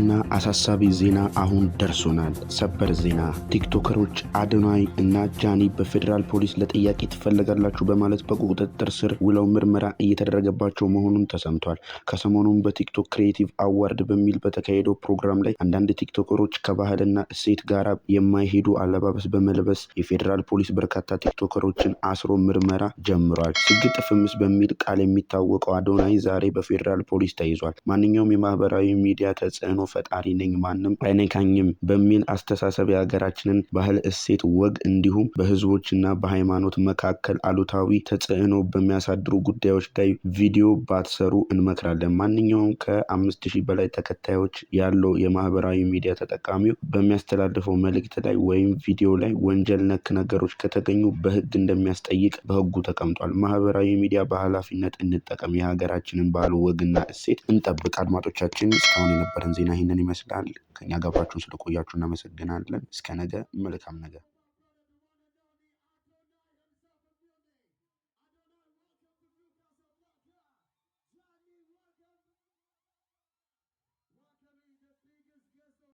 እና አሳሳቢ ዜና አሁን ደርሶናል። ሰበር ዜና ቲክቶከሮች አዶናይ እና ጃኒ በፌደራል ፖሊስ ለጥያቄ ትፈልጋላችሁ በማለት በቁጥጥር ስር ውለው ምርመራ እየተደረገባቸው መሆኑን ተሰምቷል። ከሰሞኑም በቲክቶክ ክሬቲቭ አዋርድ በሚል በተካሄደው ፕሮግራም ላይ አንዳንድ ቲክቶከሮች ከባህልና እሴት ጋር የማይሄዱ አለባበስ በመልበስ የፌደራል ፖሊስ በርካታ ቲክቶከሮችን አስሮ ምርመራ ጀምሯል። ስግጥ ፍምስ በሚል ቃል የሚታወቀው አዶናይ ዛሬ በፌደራል ፖሊስ ተይዟል። ማንኛውም የማህበራዊ ሚዲያ ተጽዕኖ ፈጣሪ ነኝ ማንም አይነካኝም በሚል አስተሳሰብ የሀገራችንን ባህል፣ እሴት፣ ወግ እንዲሁም በህዝቦችና በሃይማኖት መካከል አሉታዊ ተጽዕኖ በሚያሳድሩ ጉዳዮች ላይ ቪዲዮ ባትሰሩ እንመክራለን። ማንኛውም ከ5000 በላይ ተከታዮች ያለው የማህበራዊ ሚዲያ ተጠቃሚው በሚያስተላልፈው መልእክት ላይ ወይም ቪዲዮ ላይ ወንጀል ነክ ነገሮች ከተገኙ በህግ እንደሚያስጠይቅ በህጉ ተቀምጧል። ማህበራዊ ሚዲያ በኃላፊነት እንጠቀም። የሀገራችንን ባህል፣ ወግና እሴት እንጠብቅ። አድማጮቻችን እስካሁን የነበረን ዜና ይህንን ይመስላል። ከኛ ጋር አብራችሁን ስለቆያችሁ እናመሰግናለን። እስከ ነገ፣ መልካም ነገር።